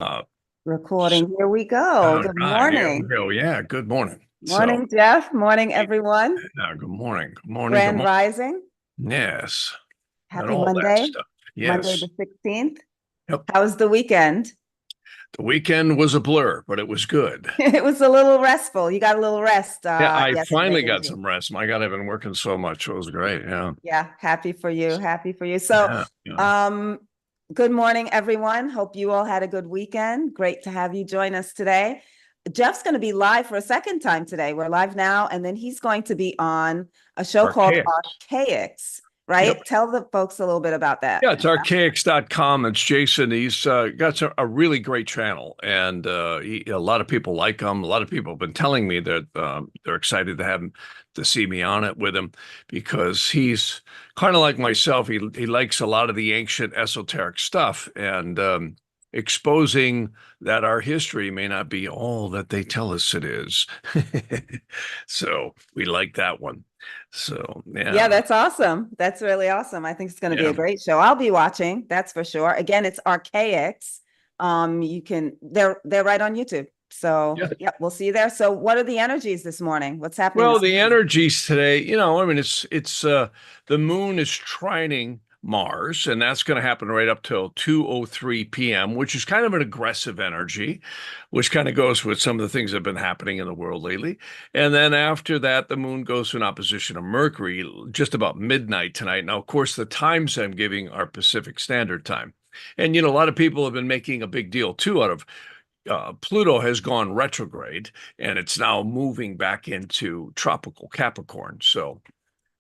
Uh, Recording. Here we all go. Good right, here we morning. go. Yeah, good morning. So, Morning, Jeff. Morning, everyone. good morning, good morning, good Grand morning. Rising. Yes, and Happy all that Monday. stuff. Monday Yes. the 16th. Yep. How was the weekend? The weekend was a blur, but it was good. It was a little restful. You got a little rest Yeah, I yesterday, finally didn't got you? some rest. My God, I've been working so much. It was great. Yeah. Yeah, happy for you. Happy for you. So, Yeah. Yeah. um, good morning, everyone. Hope you all had a good weekend. Great to have you join us today. Jeff's going to be live for a second time today. We're live now, and then he's going to be on a show called Archaic. Archaics, Yep. right? Tell the folks a little bit about that. Yeah, it's archaics.com. It's Jason. He's got a really great channel, and a lot of people like him. A lot of people have been telling me that they're excited to have him to see me on it with him because he's kind of like myself. He likes a lot of the ancient esoteric stuff and exposing that our history may not be all that they tell us it is. So we like that one. So Yeah, yeah, that's awesome. That's really awesome. I think it's going to be a yeah. great show. I'll be watching, that's for sure. Again, it's Archaics. You can they're right on YouTube. So, Yeah. yeah, we'll see you there. So, what are the energies this morning? What's happening Well, this the morning? energies today, I mean, it's the moon is trining Mars, and that's going to happen right up till 2:03 p.m., which is kind of an aggressive energy, which kind of goes with some of the things that have been happening in the world lately. And then after that, the moon goes to an opposition of Mercury just about midnight tonight. Now, of course, the times I'm giving are Pacific Standard Time. And a lot of people have been making a big deal too out of Pluto has gone retrograde and it's now moving back into tropical Capricorn. So,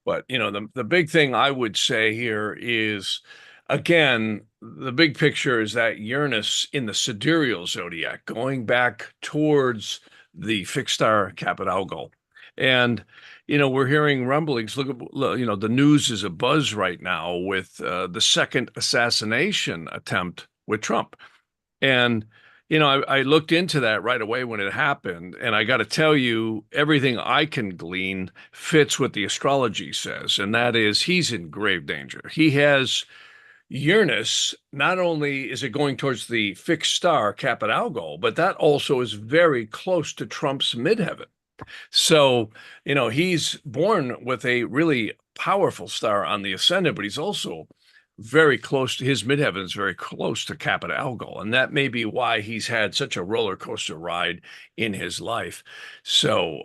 but the big thing I would say here is, again, the big picture is that Uranus in the sidereal zodiac going back towards the fixed star Capitalgo. And we're hearing rumblings. Look at the news is a buzz right now with the second assassination attempt with Trump. And, I looked into that right away when it happened. And I got to tell you, everything I can glean fits what the astrology says. And that is he's in grave danger. He has Uranus, not only is it going towards the fixed star Capitalgo, but that also is very close to Trump's midheaven. So, he's born with a really powerful star on the ascendant, but he's also very close to his midheaven is very close to Kappa Algol. And that may be why he's had such a roller coaster ride in his life. So,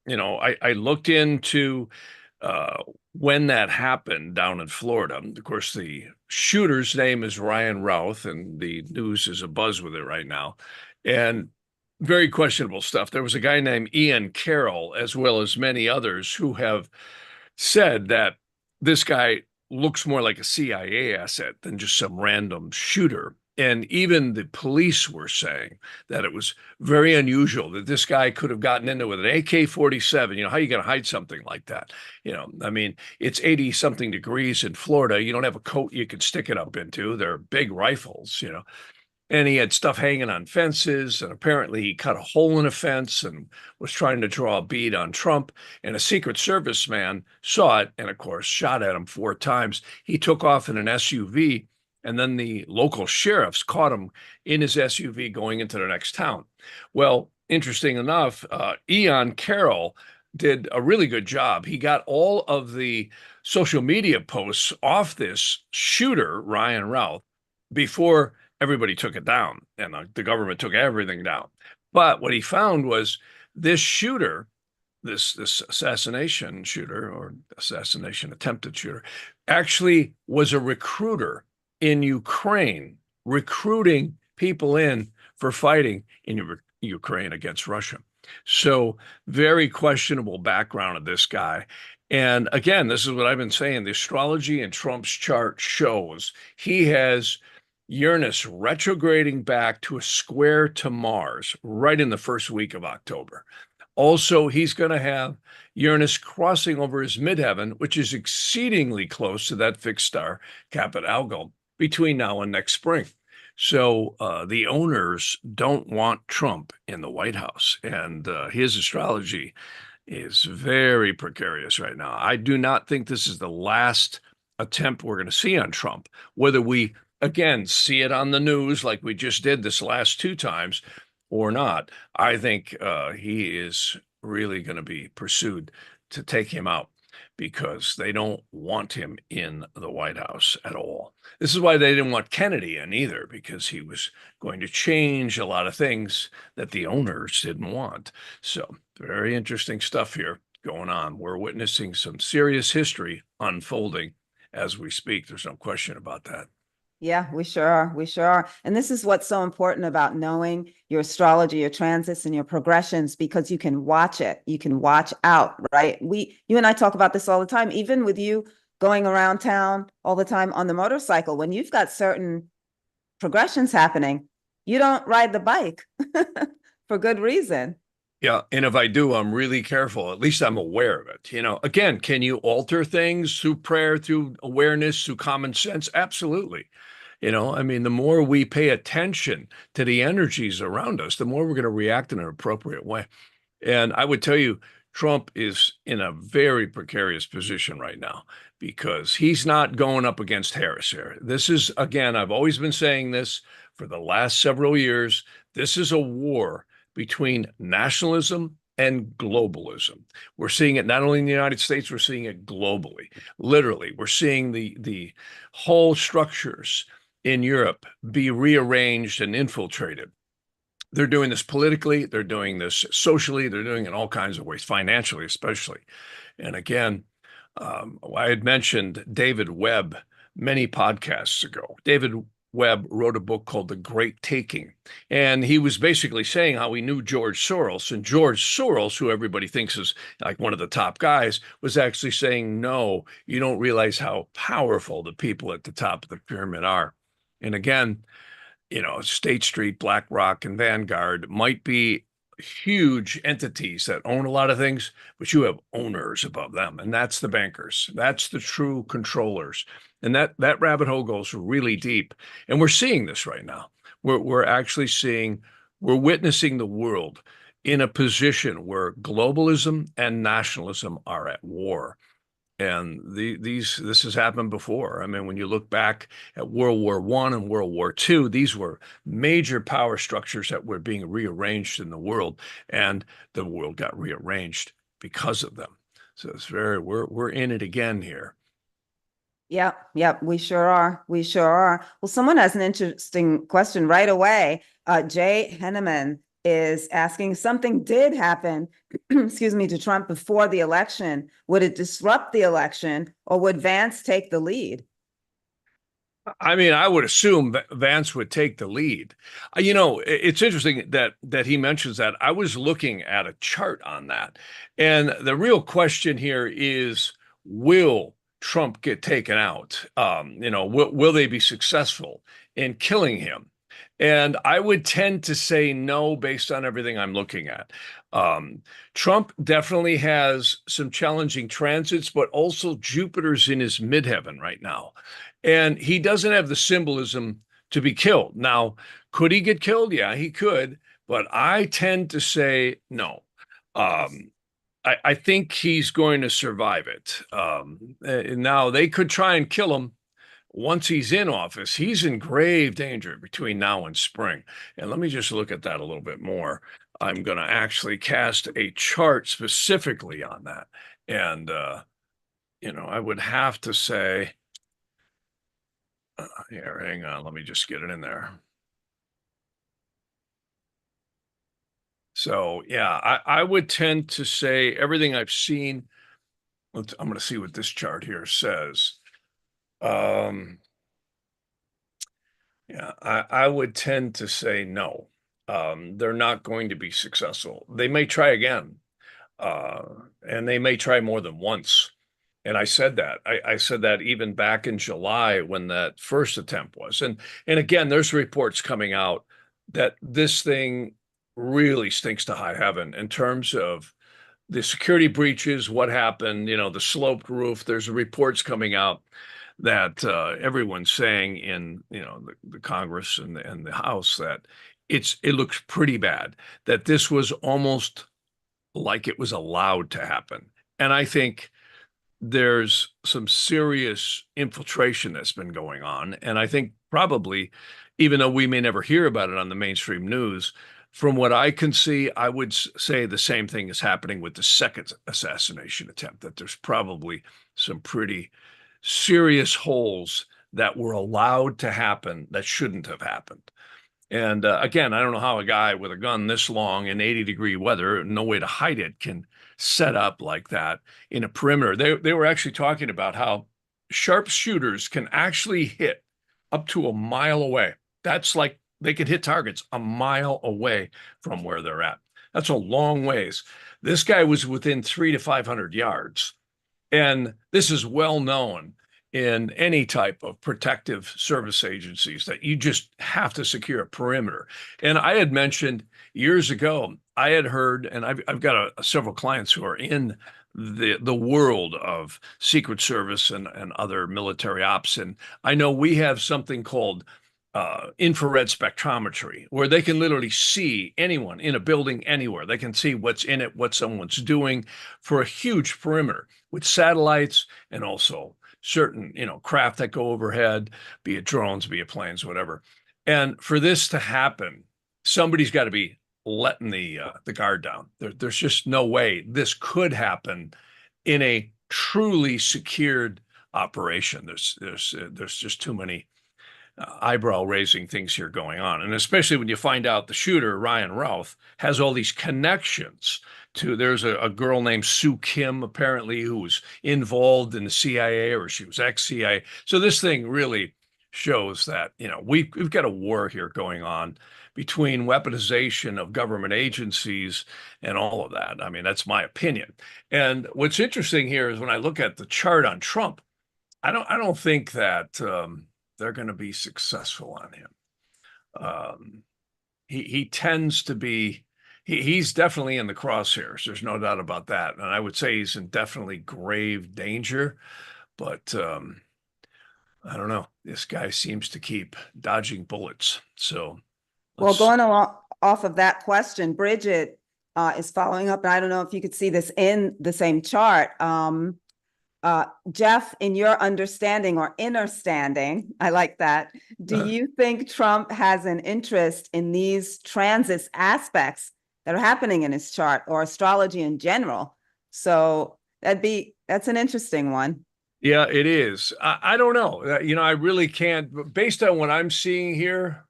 I looked into uh, when that happened down in Florida. Of course, the shooter's name is Ryan Routh, and the news is abuzz with it right now. And very questionable stuff. There was a guy named Ian Carroll, as well as many others, who have said that this guy looks more like a CIA asset than just some random shooter. And even the police were saying that it was very unusual that this guy could have gotten into it with an AK-47. How are you going to hide something like that? I mean, it's 80 something degrees in Florida. You don't have a coat you can stick it up into. They're big rifles. And he had stuff hanging on fences, and apparently he cut a hole in a fence and was trying to draw a bead on Trump. And a Secret Service man saw it and, of course, shot at him 4 times. He took off in an SUV, and then the local sheriffs caught him in his SUV going into the next town. Well, interesting enough, Ian Carroll did a really good job. He got all of the social media posts off this shooter, Ryan Routh, before everybody took it down and the government took everything down. But what he found was this shooter, this assassination shooter or assassination attempted shooter, actually was a recruiter in Ukraine, recruiting people in for fighting in Ukraine against Russia. So very questionable background of this guy. And again, this is what I've been saying. The astrology in Trump's chart shows he has Uranus retrograding back to a square to Mars right in the first week of October. Also, he's going to have Uranus crossing over his midheaven, which is exceedingly close to that fixed star, Caput Algol, between now and next spring. So the owners don't want Trump in the White House, and his astrology is very precarious right now. I do not think this is the last attempt we're going to see on Trump. Whether we again, see it on the news like we just did this last two times or not, I think he is really going to be pursued to take him out because they don't want him in the White House at all. This is why they didn't want Kennedy in either, because he was going to change a lot of things that the owners didn't want. So, very interesting stuff here going on. We're witnessing some serious history unfolding as we speak. There's no question about that. Yeah, we sure are. We sure are. And this is what's so important about knowing your astrology, your transits, and your progressions, because you can watch it. You can watch out, right? You and I talk about this all the time, even with you going around town all the time on the motorcycle. When you've got certain progressions happening, you don't ride the bike for good reason. Yeah, and if I do, I'm really careful. At least I'm aware of it. Again, can you alter things through prayer, through awareness, through common sense? Absolutely. I mean, the more we pay attention to the energies around us, the more we're going to react in an appropriate way. And I would tell you, Trump is in a very precarious position right now because he's not going up against Harris here. This is, again, I've always been saying this for the last several years. This is a war between nationalism and globalism. We're seeing it not only in the United States, we're seeing it globally. Literally, we're seeing the whole structures in Europe be rearranged and infiltrated. They're doing this politically, they're doing this socially, they're doing it in all kinds of ways, financially especially. And again, I had mentioned David Webb many podcasts ago. David Webb wrote a book called The Great Taking. And he was basically saying how he knew George Soros. And George Soros, who everybody thinks is like one of the top guys, was actually saying, no, you don't realize how powerful the people at the top of the pyramid are. And again, State Street, BlackRock, and Vanguard might be huge entities that own a lot of things, but you have owners above them, and that's the bankers. That's the true controllers. And that rabbit hole goes really deep. And we're seeing this right now. We're actually we're witnessing the world in a position where globalism and nationalism are at war. And this has happened before. I mean, when you look back at World War I and World War II, these were major power structures that were being rearranged in the world, and the world got rearranged because of them. So we're in it again here. Yep, we sure are. We sure are. Well, someone has an interesting question right away. Jay Henneman is asking, something did happen, excuse me, to Trump before the election. Would it disrupt the election, or would Vance take the lead? I mean, I would assume Vance would take the lead. It's interesting that he mentions that. I was looking at a chart on that, and the real question here is, will Trump get taken out? Will they be successful in killing him? And I would tend to say no based on everything I'm looking at. Trump definitely has some challenging transits, but also Jupiter's in his midheaven right now. And he doesn't have the symbolism to be killed. Now, could he get killed? Yeah, he could. But I tend to say no. I think he's going to survive it. Now, they could try and kill him once he's in office. He's in grave danger between now and spring. And let me just look at that a little bit more. I'm going to actually cast a chart specifically on that. And, I would have to say, here, hang on, let me just get it in there. So, yeah, I would tend to say everything I've seen. I'm going to see what this chart here says. Yeah, I would tend to say no. They're not going to be successful. They may try again, and they may try more than once. And I said that. I said that even back in July when that first attempt was. And again, there's reports coming out that this thing really stinks to high heaven in terms of the security breaches, what happened, the sloped roof. There's reports coming out that everyone's saying in the Congress and the House that it looks pretty bad, that this was almost like it was allowed to happen. And I think there's some serious infiltration that's been going on. And I think probably, even though we may never hear about it on the mainstream news, from what I can see, I would say the same thing is happening with the second assassination attempt, that there's probably some pretty serious holes that were allowed to happen that shouldn't have happened. And again, I don't know how a guy with a gun this long in 80-degree weather, no way to hide it, can set up like that in a perimeter. They were actually talking about how sharpshooters can actually hit up to a mile away. That's like they could hit targets a mile away from where they're at. That's a long ways. This guy was within 300 to 500 yards. And this is well known in any type of protective service agencies that you just have to secure a perimeter. And I had mentioned years ago, I had heard, and I've got several clients who are in the world of Secret Service and other military ops. And I know we have something called infrared spectrometry, where they can literally see anyone in a building anywhere. They can see what's in it, what someone's doing for a huge perimeter with satellites and also certain, craft that go overhead, be it drones, be it planes, whatever. And for this to happen, somebody's got to be letting the guard down. There's just no way this could happen in a truly secured operation. There's just too many eyebrow raising things here going on. And especially when you find out the shooter, Ryan Routh, has all these connections to, there's a girl named Sue Kim, apparently, who was involved in the CIA, or she was ex-CIA. So this thing really shows that, we've got a war here going on between weaponization of government agencies and all of that. I mean, that's my opinion. And what's interesting here is when I look at the chart on Trump, I don't think that they're going to be successful on him. He tends to be, he's definitely in the crosshairs. There's no doubt about that. And I would say he's in definitely grave danger, but I don't know. This guy seems to keep dodging bullets. So, well, going along off of that question, Bridget is following up, and I don't know if you could see this in the same chart. Jeff, in your understanding or understanding, I like that. Do you think Trump has an interest in these transit aspects that are happening in his chart, or astrology in general? So that's an interesting one. Yeah, it is. I don't know. I really can't, based on what I'm seeing here,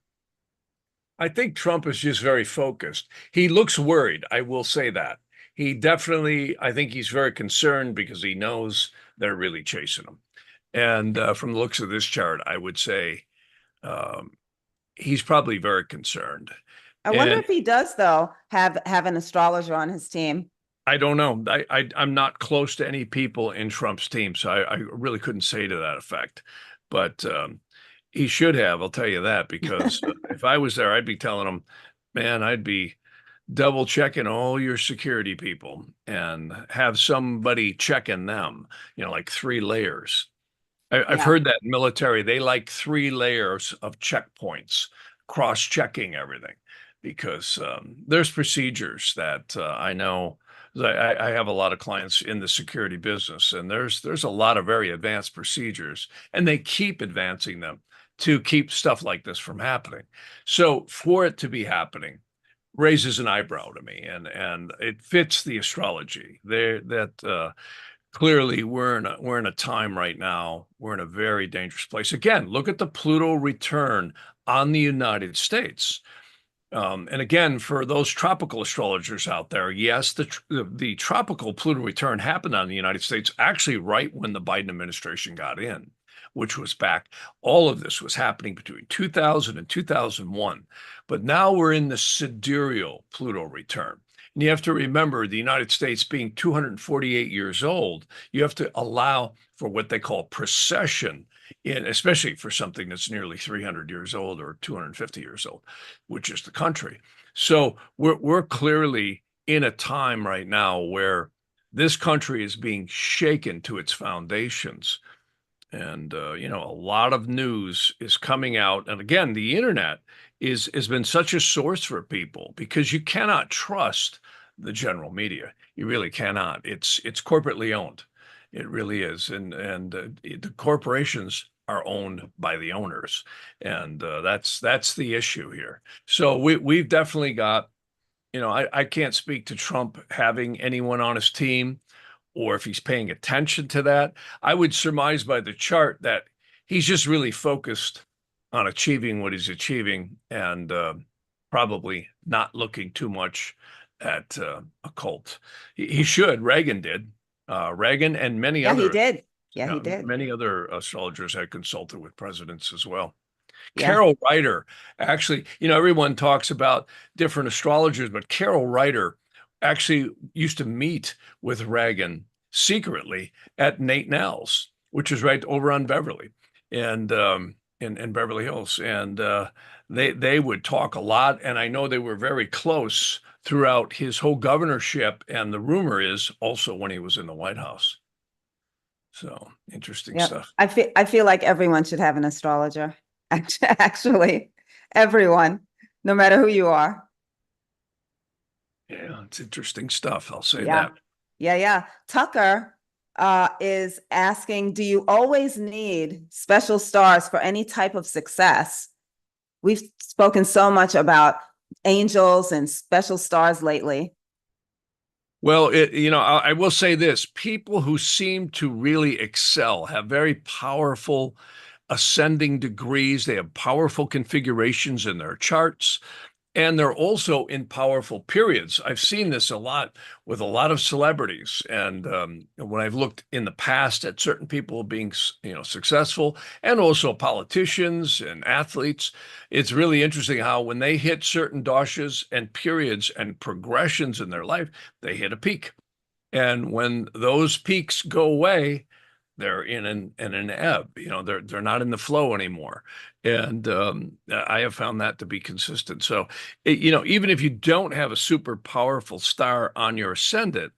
I think Trump is just very focused. He looks worried. I will say that. He definitely, I think he's very concerned because he knows they're really chasing him. And from the looks of this chart, I would say he's probably very concerned. I wonder if he does, though, have an astrologer on his team. I don't know. I'm not close to any people in Trump's team, so I really couldn't say to that effect. But he should have, I'll tell you that, because if I was there, I'd be telling him, man, I'd be double checking all your security people and have somebody checking them, like 3 layers. I've heard that in military, they like 3 layers of checkpoints, cross-checking everything, because there's procedures that I know. I have a lot of clients in the security business, and there's a lot of very advanced procedures, and they keep advancing them to keep stuff like this from happening. So for it to be happening raises an eyebrow to me, and it fits the astrology there that clearly we're in a time right now, we're in a very dangerous place. Again, look at the Pluto return on the United States. And again, for those tropical astrologers out there, yes, the tropical Pluto return happened on the United States actually right when the Biden administration got in, which was back. All of this was happening between 2000 and 2001. But now we're in the sidereal Pluto return. And you have to remember, the United States being 248 years old, you have to allow for what they call precession, especially for something that's nearly 300 years old or 250 years old, which is the country. So we're clearly in a time right now where this country is being shaken to its foundations. And a lot of news is coming out. And again, the internet has been such a source for people, because you cannot trust the general media. You really cannot. It's corporately owned. It really is. And the corporations are owned by the owners, and that's the issue here. So we've definitely got, I can't speak to Trump having anyone on his team or if he's paying attention to that. I would surmise by the chart that he's just really focused on achieving what he's achieving, and probably not looking too much at a cult. He should. Reagan did. Reagan and many Yeah, he other did. Yeah, he did. many other astrologers had consulted with presidents as well. Yeah. Carol Reiter, actually, everyone talks about different astrologers, but Carol Reiter actually used to meet with Reagan secretly at Nate Nell's, which is right over on Beverly and in Beverly Hills. And they would talk a lot. And I know they were very close throughout his whole governorship. And the rumor is also when he was in the White House. So interesting stuff. I feel like everyone should have an astrologer. Actually, everyone, no matter who you are. Yeah, it's interesting stuff. I'll say Yeah. that. Yeah. Tucker is asking, do you always need special stars for any type of success? We've spoken so much about angels and special stars lately. Well, I will say this: people who seem to really excel have very powerful ascending degrees. They have powerful configurations in their charts, and they're also in powerful periods. I've seen this a lot with a lot of celebrities, and when I've looked in the past at certain people being, successful, and also politicians and athletes, it's really interesting how when they hit certain doshas and periods and progressions in their life, they hit a peak, and when those peaks go away, they're in an ebb. They're not in the flow anymore, and I have found that to be consistent. So, even if you don't have a super powerful star on your ascendant,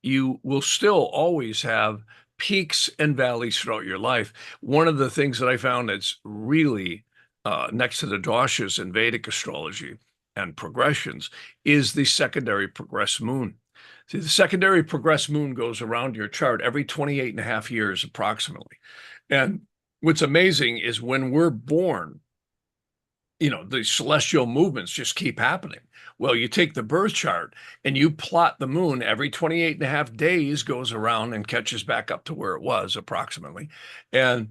you will still always have peaks and valleys throughout your life. One of the things that I found that's really next to the doshas in Vedic astrology and progressions is the secondary progressed moon. See, the secondary progressed moon goes around your chart every 28 and a half years approximately. And what's amazing is when we're born, the celestial movements just keep happening. Well, you take the birth chart and you plot the moon every 28 and a half days goes around and catches back up to where it was approximately. And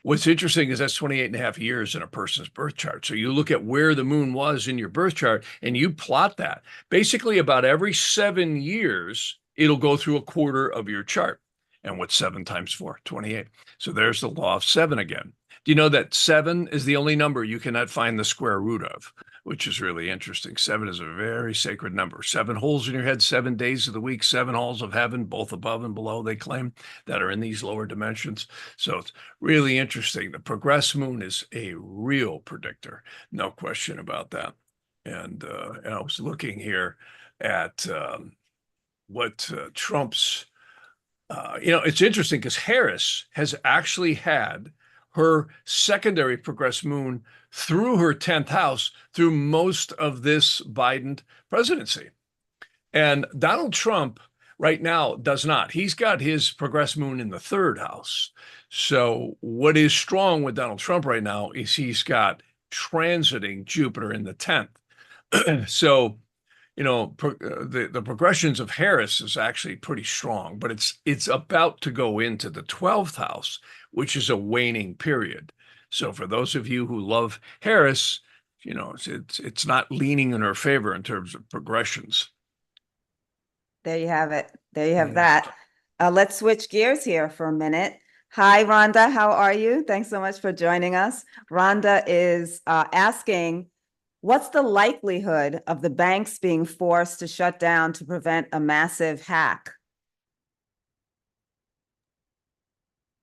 what's interesting is that's 28 and a half years in a person's birth chart. So you look at where the moon was in your birth chart and you plot that. Basically, about every 7 years, it'll go through a quarter of your chart. And what's 7 times 4? 28. So there's the law of 7 again. Do you know that 7 is the only number you cannot find the square root of, which is really interesting. 7 is a very sacred number. 7 holes in your head, 7 days of the week, 7 halls of heaven, both above and below, they claim, that are in these lower dimensions. So it's really interesting. The progressed moon is a real predictor, no question about that. And I was looking here at what Trump's, it's interesting because Harris has actually had her secondary progressed moon through her 10th house through most of this Biden presidency. And Donald Trump right now does not. He's got his progressed moon in the 3rd house. So what is strong with Donald Trump right now is he's got transiting Jupiter in the 10th. So, the progressions of Harris is actually pretty strong, but it's about to go into the 12th house, which is a waning period. So for those of you who love Harris, it's not leaning in her favor in terms of progressions. There you have it. There you have that. Let's switch gears here for a minute. Hi, Rhonda. How are you? Thanks so much for joining us. Rhonda is asking, what's the likelihood of the banks being forced to shut down to prevent a massive hack?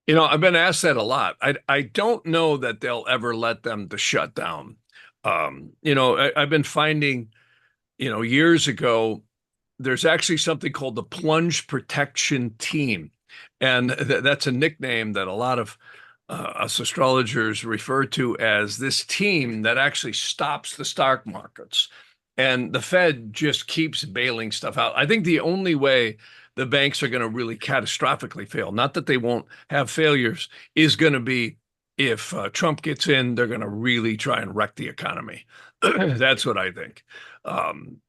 I've been asked that a lot. I don't know that they'll ever let them to shut down. I've been finding, years ago, there's actually something called the Plunge Protection Team. And that's a nickname that a lot of us astrologers refer to as this team that actually stops the stock markets. And the Fed just keeps bailing stuff out. I think the only way the banks are going to really catastrophically fail, not that they won't have failures, is going to be if Trump gets in, they're going to really try and wreck the economy. That's what I think.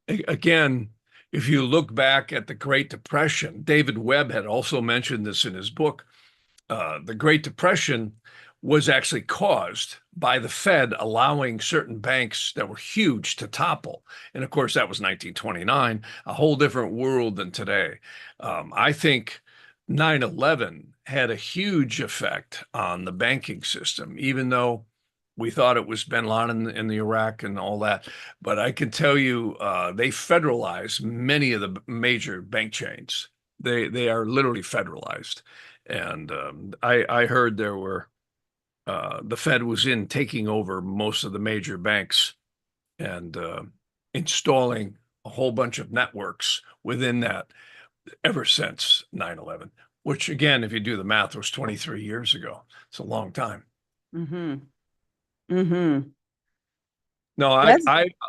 Again, if you look back at the Great Depression, David Webb had also mentioned this in his book. The Great Depression was actually caused by the Fed allowing certain banks that were huge to topple. And of course, that was 1929, a whole different world than today. I think 9/11 had a huge effect on the banking system, even though we thought it was bin Laden in the Iraq and all that. But I can tell you, they federalized many of the major bank chains. They are literally federalized. And I heard there were the Fed was in taking over most of the major banks and installing a whole bunch of networks within that ever since 9/11, which again, if you do the math, was 23 years ago. It's a long time. Mm-hmm. Mm-hmm. No, Yes.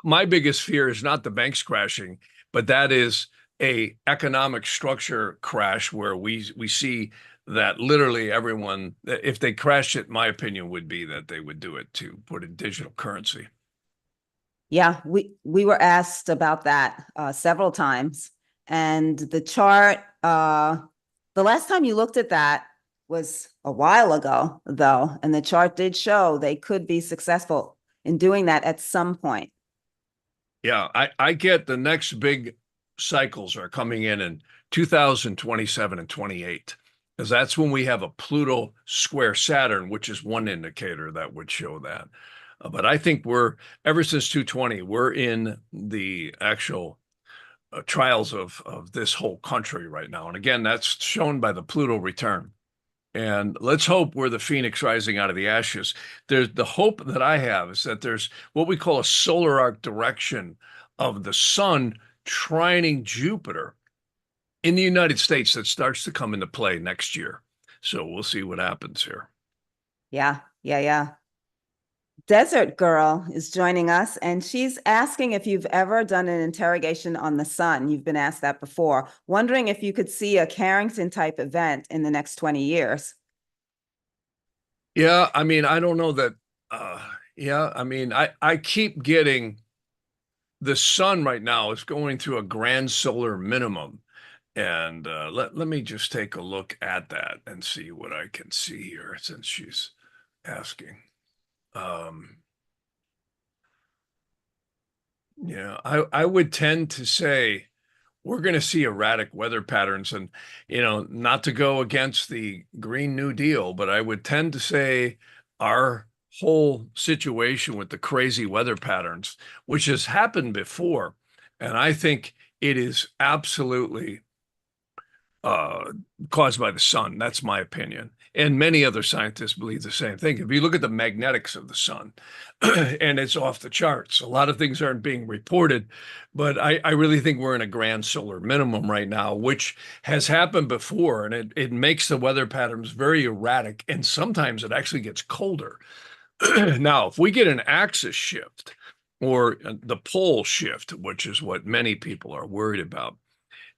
my biggest fear is not the banks crashing, but that is a economic structure crash where we see that literally everyone, if they crash it, my opinion would be that they would do it to put in digital currency. Yeah, we were asked about that several times. And the chart, the last time you looked at that was a while ago, though, and the chart did show they could be successful in doing that at some point. Yeah, I get the next big cycles are coming in 2027 and 28, because that's when we have a Pluto square Saturn, which is one indicator that would show that. But I think ever since 220, we're in the actual trials of this whole country right now. And again, that's shown by the Pluto return. And let's hope we're the phoenix rising out of the ashes. There's the hope that I have is that there's what we call a solar arc direction of the sun trining Jupiter in the United States that starts to come into play next year. So we'll see what happens here. Yeah, yeah, yeah. Desert Girl is joining us, and she's asking if you've ever done an interrogation on the sun. You've been asked that before. Wondering if you could see a Carrington type event in the next 20 years. Yeah, I mean, I don't know that. Yeah, I mean, I keep getting the sun right now is going through a grand solar minimum. And let me just take a look at that and see what I can see here since she's asking. Yeah, I would tend to say we're going to see erratic weather patterns and, not to go against the Green New Deal, but I would tend to say our whole situation with the crazy weather patterns, which has happened before, and I think it is absolutely caused by the sun. That's my opinion. And many other scientists believe the same thing. If you look at the magnetics of the sun, and it's off the charts, a lot of things aren't being reported, but I really think we're in a grand solar minimum right now, which has happened before, and it makes the weather patterns very erratic, and sometimes it actually gets colder. Now, if we get an axis shift or the pole shift, which is what many people are worried about,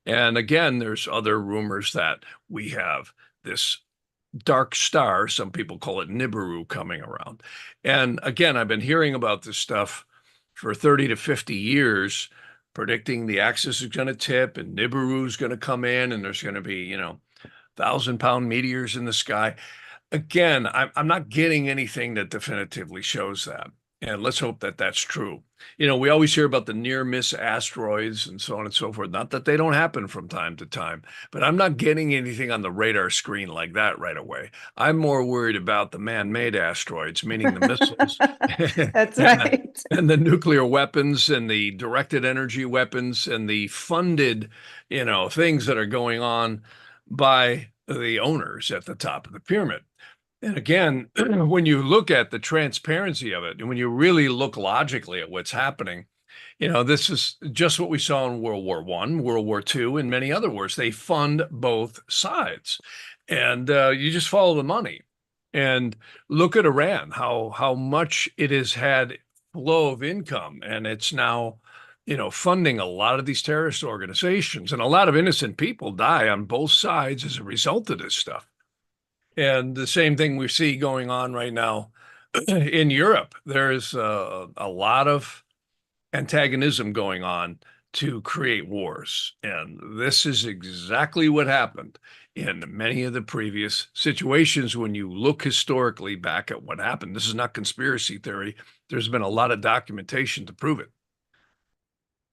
and again, there's other rumors that we have this dark star, some people call it Nibiru, coming around. And again, I've been hearing about this stuff for 30 to 50 years, predicting the axis is going to tip and Nibiru is going to come in and there's going to be, 1,000-pound meteors in the sky. Again, I'm not getting anything that definitively shows that. And let's hope that that's true. We always hear about the near miss asteroids and so on and so forth. Not that they don't happen from time to time, but I'm not getting anything on the radar screen like that right away. I'm more worried about the man-made asteroids, meaning the missiles That's and right. and the nuclear weapons and the directed energy weapons and the funded, things that are going on by the owners at the top of the pyramid. And again, when you look at the transparency of it, and when you really look logically at what's happening, this is just what we saw in World War I, World War II, and many other wars. They fund both sides, and you just follow the money. And look at Iran, how much it has had flow of income, and it's now, funding a lot of these terrorist organizations, and a lot of innocent people die on both sides as a result of this stuff. And the same thing we see going on right now in Europe. There's a lot of antagonism going on to create wars. And this is exactly what happened in many of the previous situations when you look historically back at what happened. This is not conspiracy theory. There's been a lot of documentation to prove it.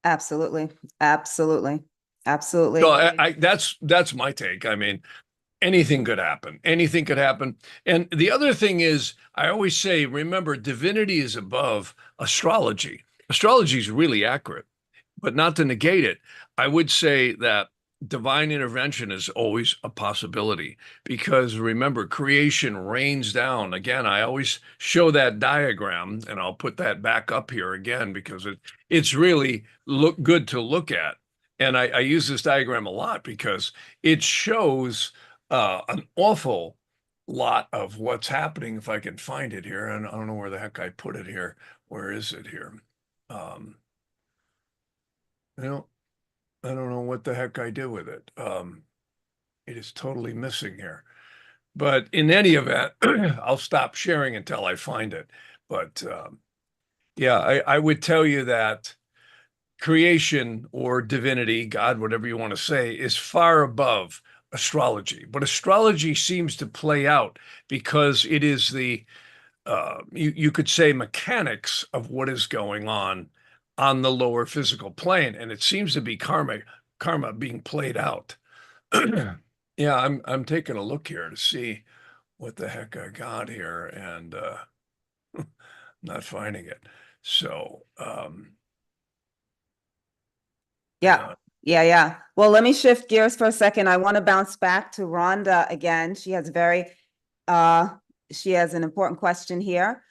Absolutely. Absolutely. Absolutely. So that's my take. I mean, anything could happen. Anything could happen. And the other thing is, I always say, remember, divinity is above astrology. Astrology is really accurate, but not to negate it. I would say that divine intervention is always a possibility because remember, creation rains down. Again, I always show that diagram, and I'll put that back up here again because it's really good to look at. And I use this diagram a lot because it shows an awful lot of what's happening. If I can find it here, and I don't know where the heck I put it here. Where is it here? You know, I don't know what the heck I did with it. It is totally missing here. But in any event, I'll stop sharing until I find it. But yeah, I would tell you that creation or divinity, God, whatever you want to say, is far above astrology. But astrology seems to play out because it is the you could say mechanics of what is going on the lower physical plane, and it seems to be karma being played out. Yeah, I'm taking a look here to see what the heck I got here, and not finding it. So Yeah. Yeah. Well, let me shift gears for a second. I want to bounce back to Rhonda again. She has an important question here.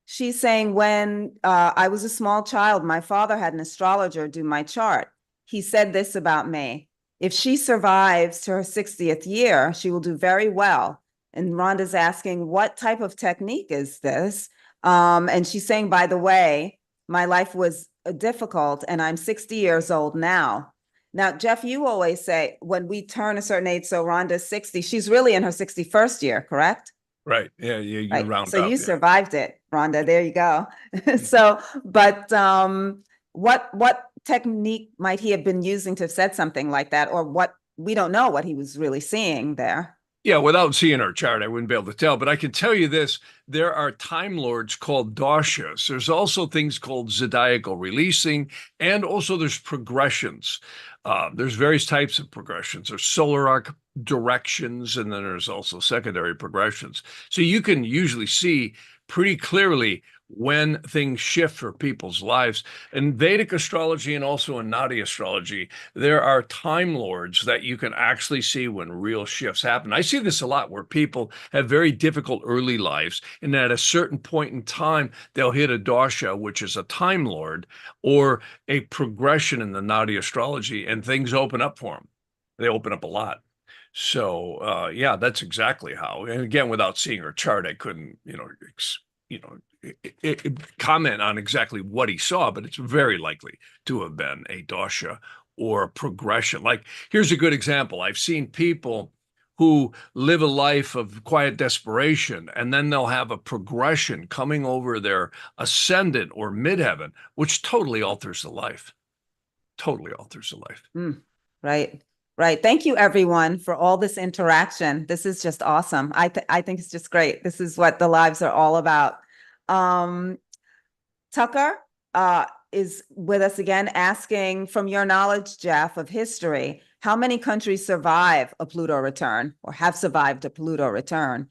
She's saying, when I was a small child, my father had an astrologer do my chart. He said this about me: if she survives to her 60th year, she will do very well. And Rhonda's asking, what type of technique is this? And she's saying, by the way, my life was difficult and I'm 60 years old now. Now, Jeff, you always say when we turn a certain age, so Rhonda's 60, she's really in her 61st year, correct? right, yeah, you Right. round So up. you Yeah. survived it, Rhonda. There you go. So, but what technique might he have been using to have said something like that, or what? We don't know what he was really seeing there. Yeah, without seeing our chart, I wouldn't be able to tell. But I can tell you this: there are time lords called doshas. There's also things called zodiacal releasing, and also there's progressions. There's various types of progressions. There's solar arc directions, and then there's also secondary progressions. So you can usually see pretty clearly when things shift for people's lives. In Vedic astrology and also in Nadi astrology, there are time lords that you can actually see when real shifts happen. I see this a lot where people have very difficult early lives, and at a certain point in time, they'll hit a dosha, which is a time lord, or a progression in the Nadi astrology, and things open up for them. They open up a lot. So yeah, that's exactly how. And again, without seeing her chart, I couldn't, you know, comment on exactly what he saw, but it's very likely to have been a dosha or a progression. Like, here's a good example. I've seen people who live a life of quiet desperation, and then they'll have a progression coming over their ascendant or midheaven, which totally alters the life. Totally alters the life. Right. Right. Thank you, everyone, for all this interaction. This is just awesome. I think it's just great. This is what the lives are all about. Tucker is with us again, asking, from your knowledge, Jeff, of history, how many countries survive a Pluto return or have survived a Pluto return?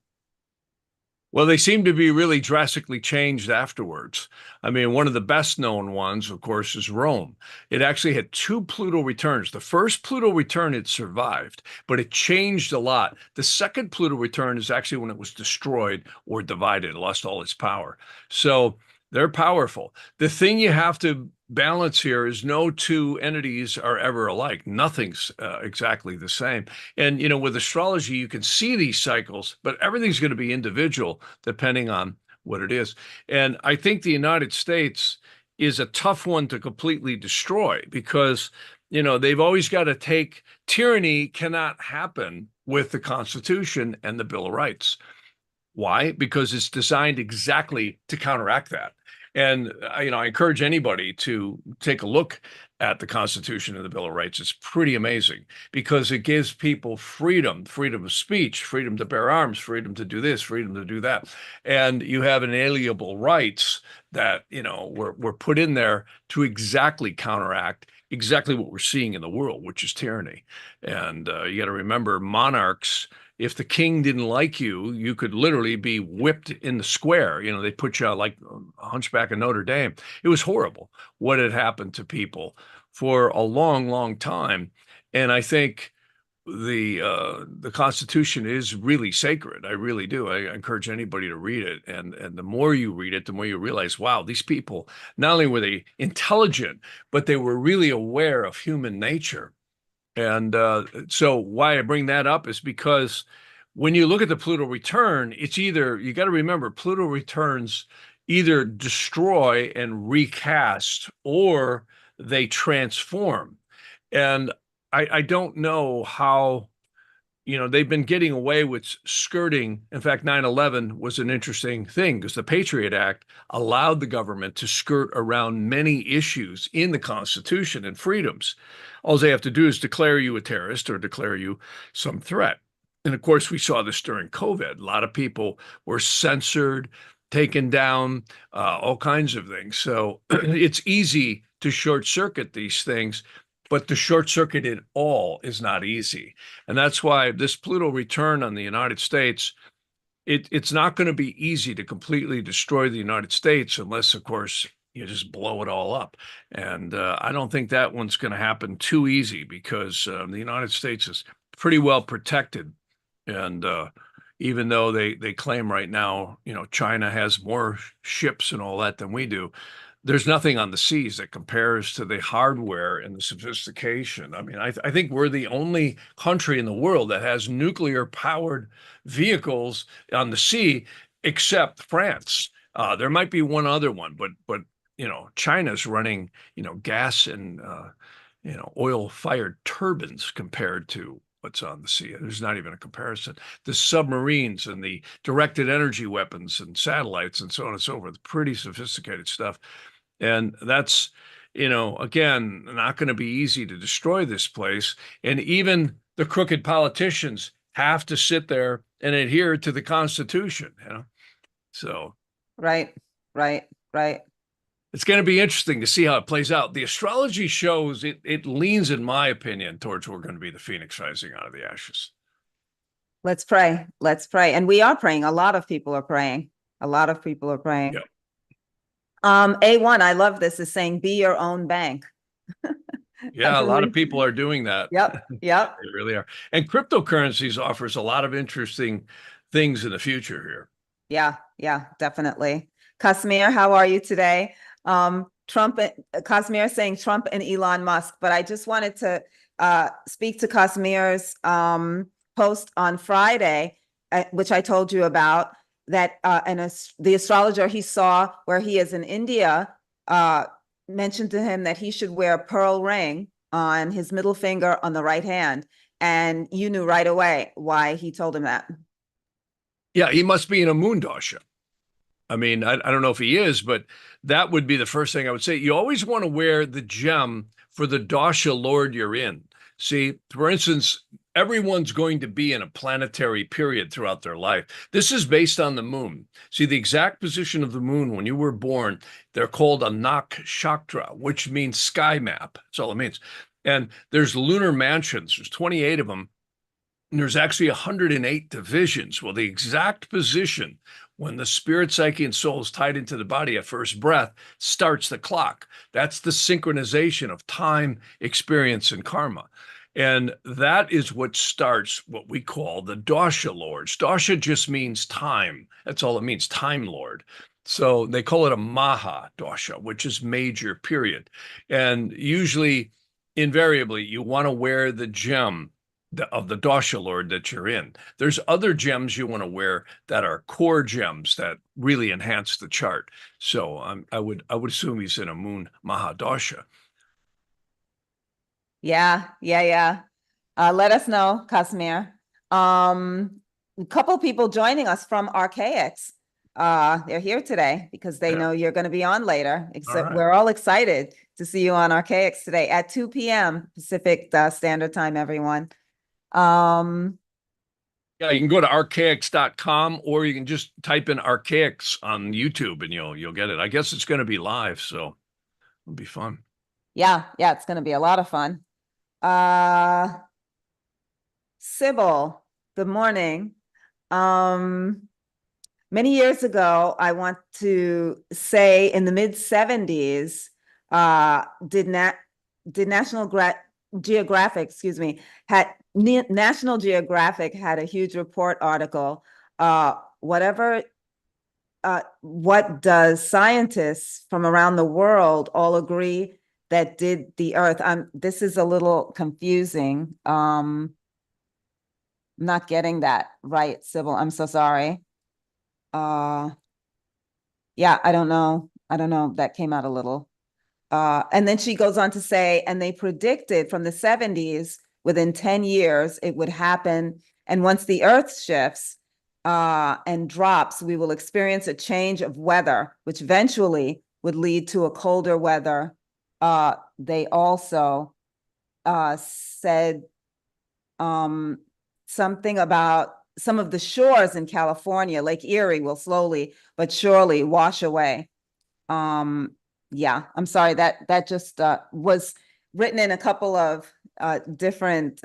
Well, they seem to be really drastically changed afterwards. I mean, one of the best known ones, of course, is Rome. It actually had two Pluto returns. The first Pluto return, it survived, but it changed a lot. The second Pluto return is actually when it was destroyed or divided, it lost all its power. So they're powerful. The thing you have to balance here is no two entities are ever alike. Nothing's exactly the same. And, with astrology, you can see these cycles, but everything's going to be individual depending on what it is. And I think the United States is a tough one to completely destroy because, they've always got to tyranny cannot happen with the Constitution and the Bill of Rights. Why? Because it's designed exactly to counteract that. And I encourage anybody to take a look at the Constitution and the Bill of Rights. It's pretty amazing because it gives people freedom, freedom of speech, freedom to bear arms, freedom to do this, freedom to do that. And you have inalienable rights that, were put in there to exactly counteract exactly what we're seeing in the world, which is tyranny. And you got to remember, monarchs, if the king didn't like you, you could literally be whipped in the square. They put you out like a Hunchback of Notre Dame. It was horrible what had happened to people for a long, long time. And I think the Constitution is really sacred. I really do. I encourage anybody to read it. And the more you read it, the more you realize, wow, these people, not only were they intelligent, but they were really aware of human nature. And so why I bring that up is because when you look at the Pluto return, it's either, you got to remember, Pluto returns either destroy and recast or they transform. And I don't know how, they've been getting away with skirting. In fact, 9/11 was an interesting thing because the Patriot Act allowed the government to skirt around many issues in the Constitution and freedoms. All they have to do is declare you a terrorist or declare you some threat. And of course, we saw this during COVID. A lot of people were censored, taken down, all kinds of things. So it's easy to short circuit these things, but to short circuit it all is not easy. And that's why this Pluto return on the United States, it's not going to be easy to completely destroy the United States unless, of course, you just blow it all up. And I don't think that one's going to happen too easy because the United States is pretty well protected. And even though they claim right now, China has more ships and all that than we do, there's nothing on the seas that compares to the hardware and the sophistication. I mean, I think we're the only country in the world that has nuclear powered vehicles on the sea, except France. There might be one other one, but China's running gas and oil fired turbines compared to what's on the sea. There's not even a comparison. The submarines and the directed energy weapons and satellites and so on and so forth, pretty sophisticated stuff. And that's, again, not going to be easy to destroy this place. And even the crooked politicians have to sit there and adhere to the Constitution, So. Right. It's going to be interesting to see how it plays out. The astrology shows it leans, in my opinion, towards we're going to be the phoenix rising out of the ashes. Let's pray. And we are praying. A lot of people are praying. Yep. A1, I love this, is saying, be your own bank. Yeah, a lot of people are doing that. Yep. They really are. And cryptocurrencies offers a lot of interesting things in the future here. Yeah, definitely. Casimir, how are you today? Casimir saying Trump and Elon Musk, but I just wanted to speak to Casimir's post on Friday, which I told you about, that the astrologer he saw where he is in India mentioned to him that he should wear a pearl ring on his middle finger on the right hand. And you knew right away why he told him that. Yeah, he must be in a moon dasha. I mean, I don't know if he is, but that would be the first thing I would say. You always want to wear the gem for the dasha lord you're in. See, for instance, everyone's going to be in a planetary period throughout their life. This is based on the moon. See, the exact position of the moon when you were born, they're called a nakshatra, which means sky map. That's all it means. And there's lunar mansions. There's 28 of them. And there's actually 108 divisions. Well, the exact position when the spirit, psyche, and soul is tied into the body at first breath starts the clock. That's the synchronization of time, experience, and karma. And that is what starts what we call the dasha lords. Dasha just means time. That's all it means, time lord. So they call it a maha dasha, which is major period. And usually, invariably, you want to wear the gem of the dasha lord that you're in. There's other gems you want to wear that are core gems that really enhance the chart. So I would assume he's in a moon mahadasha. Yeah. Let us know, Casimir. A couple people joining us from Archex. They're here today because they Yeah. know you're going to be on later. All right. We're all excited to see you on Archex today at 2 p.m. Pacific Standard Time, everyone. Um, Yeah, you can go to archex.com or you can just type in Archex on YouTube and you'll get it. I guess it's going to be live, so it'll be fun. yeah, it's going to be a lot of fun. Uh, Sybil, good morning. Many years ago, I want to say in the mid 70s, did Geographic, excuse me, National Geographic had a huge report article. What does scientists from around the world all agree that did the Earth? This is a little confusing. I'm not getting that right, Sybil. I'm so sorry. Yeah, I don't know. That came out a little. And then she goes on to say, and they predicted from the 70s, within 10 years, it would happen. And once the Earth shifts and drops, we will experience a change of weather, which eventually would lead to a colder weather. They also said something about some of the shores in California, Lake Erie, will slowly but surely wash away. Yeah, I'm sorry, that just was written in a couple of different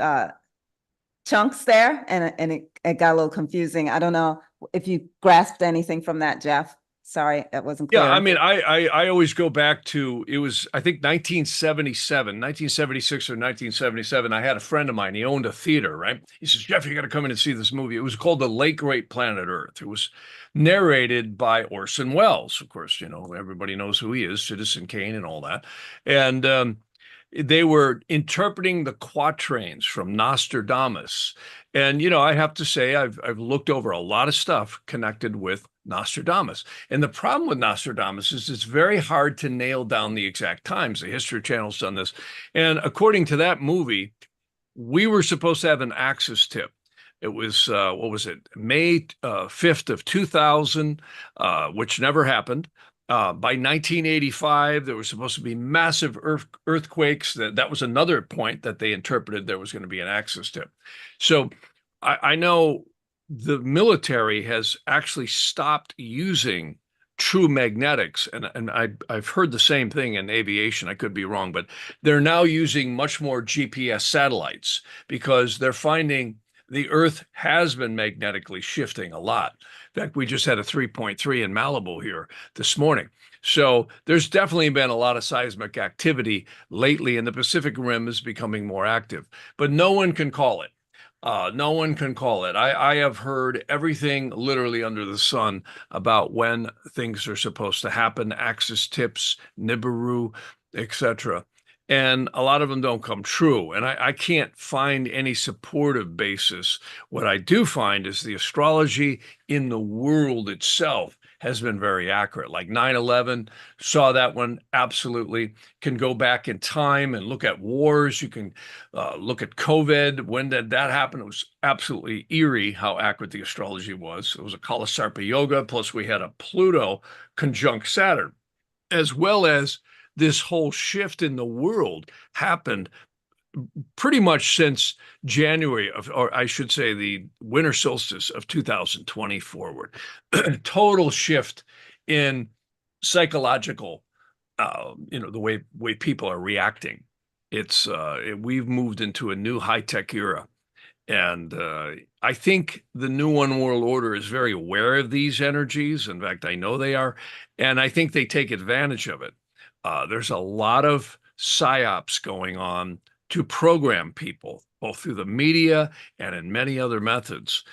chunks there, and it got a little confusing. I don't know if you grasped anything from that, Jeff. Sorry, that wasn't Yeah, clear. I mean, I always go back to it was I think 1977, 1976 or 1977. I had a friend of mine. He owned a theater, right? He says, "Jeff, you got to come in and see this movie." It was called The Late Great Planet Earth. It was narrated by Orson Welles. Of course, everybody knows who he is, Citizen Kane and all that. And they were interpreting the quatrains from Nostradamus. And I have to say I've looked over a lot of stuff connected with Nostradamus. And the problem with Nostradamus is it's very hard to nail down the exact times. The History Channel's done this. And according to that movie, we were supposed to have an axis tip. It was, what was it, May 5th of 2000, which never happened. By 1985, there was supposed to be massive earthquakes. That was another point that they interpreted there was going to be an axis tip. So I know the military has actually stopped using true magnetics, and I've heard the same thing in aviation. I could be wrong, but they're now using much more GPS satellites because they're finding the Earth has been magnetically shifting a lot. In fact, we just had a 3.3 in Malibu here this morning. So there's definitely been a lot of seismic activity lately, and the Pacific Rim is becoming more active, but no one can call it. No one can call it. I have heard everything literally under the sun about when things are supposed to happen, axis tips, Nibiru, etc. And a lot of them don't come true. And I can't find any supportive basis. What I do find is the astrology in the world itself has been very accurate. Like 9/11, saw that one absolutely. Can go back in time and look at wars. You can look at COVID. When did that happen? It was absolutely eerie how accurate the astrology was. It was a Kalasarpa yoga, plus we had a Pluto conjunct Saturn, as well as this whole shift in the world happened pretty much since January of, or I should say, the winter solstice of 2020 forward. Total shift in psychological, the way people are reacting. We've moved into a new high-tech era. And I think the New One World Order is very aware of these energies. In fact, I know they are. And I think they take advantage of it. There's a lot of psyops going on to program people, both through the media and in many other methods.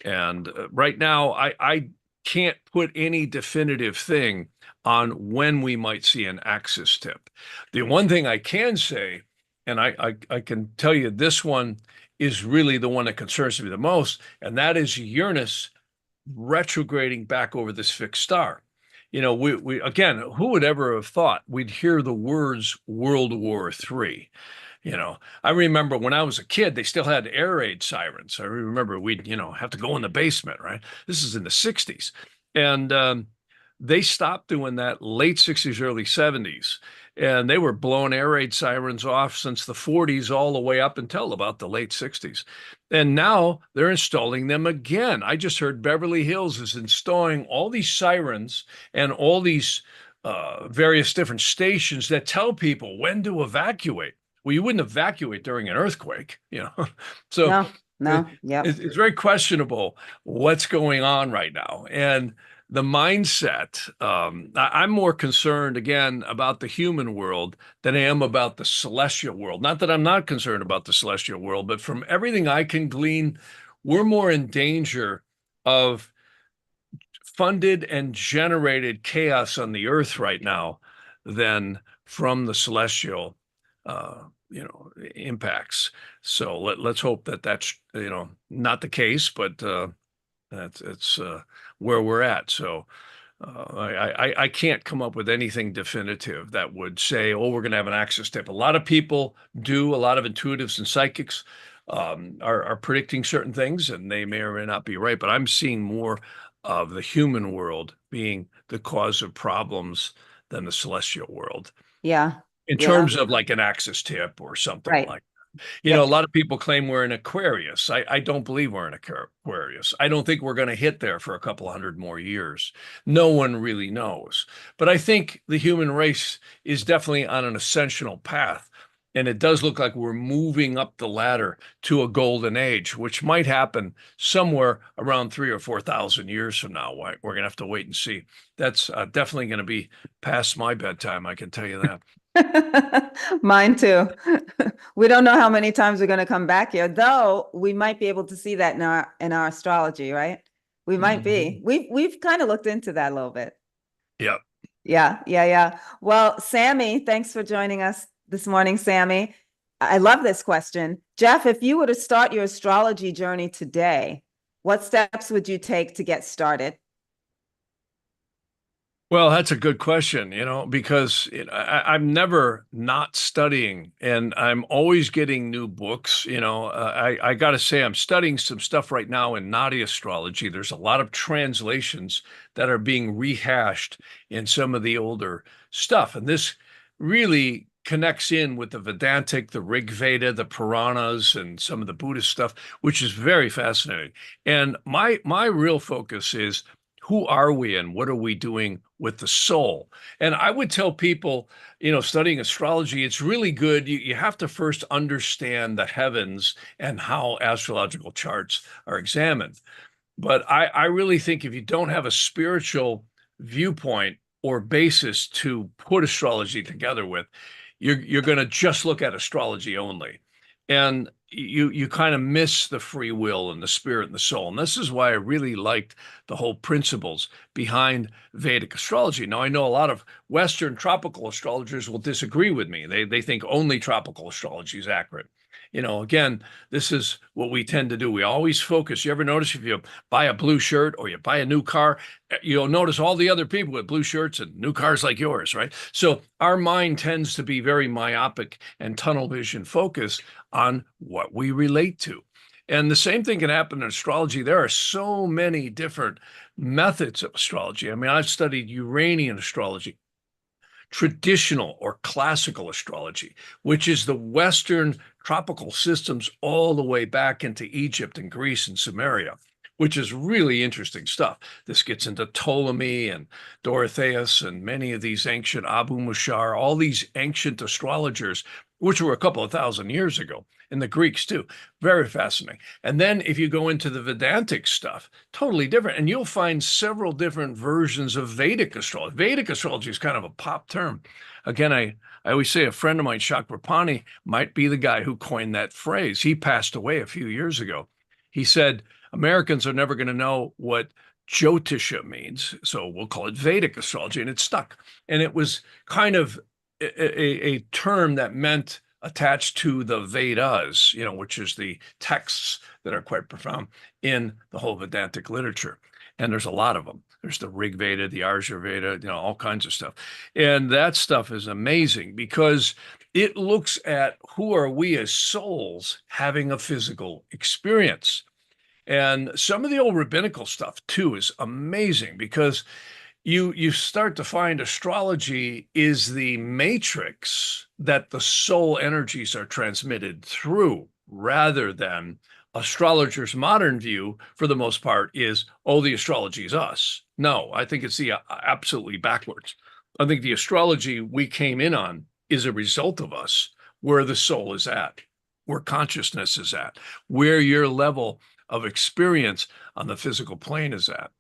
And right now, I can't put any definitive thing on when we might see an axis tip. The one thing I can say, and I can tell you this one is really the one that concerns me the most, and that is Uranus retrograding back over this fixed star. we again, who would ever have thought we'd hear the words World War III? I remember when I was a kid, they still had air raid sirens. I remember we'd, have to go in the basement, right? This is in the 60s. And they stopped doing that late 60s, early 70s. And they were blowing air raid sirens off since the 40s all the way up until about the late 60s. And now they're installing them again. I just heard Beverly Hills is installing all these sirens and all these various different stations that tell people when to evacuate. Well, you wouldn't evacuate during an earthquake. So No, no, yep. it's very questionable what's going on right now. And the mindset, I'm more concerned again about the human world than I am about the celestial world. Not that I'm not concerned about the celestial world, but from everything I can glean, we're more in danger of funded and generated chaos on the earth right now than from the celestial impacts. So let's hope that that's not the case, but it's where we're at. So I can't come up with anything definitive that would say, oh, we're going to have an axis tip. A lot of people do, a lot of intuitives and psychics are predicting certain things, and they may or may not be right. But I'm seeing more of the human world being the cause of problems than the celestial world. Yeah. In Yeah. terms of like an axis tip or something Right. like that. Yep. A lot of people claim we're in Aquarius. I don't believe we're in Aquarius. I don't think we're going to hit there for a couple hundred more years. No one really knows. But I think the human race is definitely on an ascensional path. And it does look like we're moving up the ladder to a golden age, which might happen somewhere around 3,000 or 4,000 years from now. We're going to have to wait and see. That's definitely going to be past my bedtime, I can tell you that. Mine too. We don't know how many times we're going to come back here, though we might be able to see that in our astrology, right? We might be. We've kind of looked into that a little bit. Yeah. Yeah. Well, Sammy, thanks for joining us this morning, Sammy. I love this question. Jeff, if you were to start your astrology journey today, what steps would you take to get started? Well, that's a good question, because I'm never not studying, and I'm always getting new books. I got to say, I'm studying some stuff right now in Nadi astrology. There's a lot of translations that are being rehashed in some of the older stuff. And this really connects in with the Vedantic, the Rig Veda, the Puranas, and some of the Buddhist stuff, which is very fascinating. And my real focus is, who are we and what are we doing with the soul? And I would tell people, studying astrology, it's really good. You have to first understand the heavens and how astrological charts are examined. But I really think if you don't have a spiritual viewpoint or basis to put astrology together with, you're going to just look at astrology only. And you kind of miss the free will and the spirit and the soul. And this is why I really liked the whole principles behind Vedic astrology. Now, I know a lot of Western tropical astrologers will disagree with me. They think only tropical astrology is accurate. Again, this is what we tend to do. We always focus. You ever notice if you buy a blue shirt or you buy a new car, you'll notice all the other people with blue shirts and new cars like yours, right? So our mind tends to be very myopic and tunnel vision focused on what we relate to. And the same thing can happen in astrology. There are so many different methods of astrology. I mean, I've studied Uranian astrology, traditional or classical astrology, which is the Western tropical systems all the way back into Egypt and Greece and Sumeria, which is really interesting stuff. This gets into Ptolemy and Dorotheus and many of these ancient Abu Mushar, all these ancient astrologers, which were a couple of thousand years ago, and the Greeks too. Very fascinating. And then if you go into the Vedantic stuff, totally different. And you'll find several different versions of Vedic astrology. Vedic astrology is kind of a pop term. Again, I always say a friend of mine, Chakrapani, might be the guy who coined that phrase. He passed away a few years ago. He said, Americans are never going to know what Jyotisha means, so we'll call it Vedic astrology, and it stuck. And it was kind of a term that meant attached to the Vedas, which is the texts that are quite profound in the whole Vedantic literature. And there's a lot of them. There's the Rig Veda, the Arjuna Veda, all kinds of stuff. And that stuff is amazing because it looks at who are we as souls having a physical experience. And some of the old rabbinical stuff too is amazing because you start to find astrology is the matrix that the soul energies are transmitted through, rather than astrologers' modern view, for the most part, is, oh, the astrology is us. No, I think it's the absolutely backwards. I think the astrology we came in on is a result of us, where the soul is at, where consciousness is at, where your level of experience on the physical plane is at.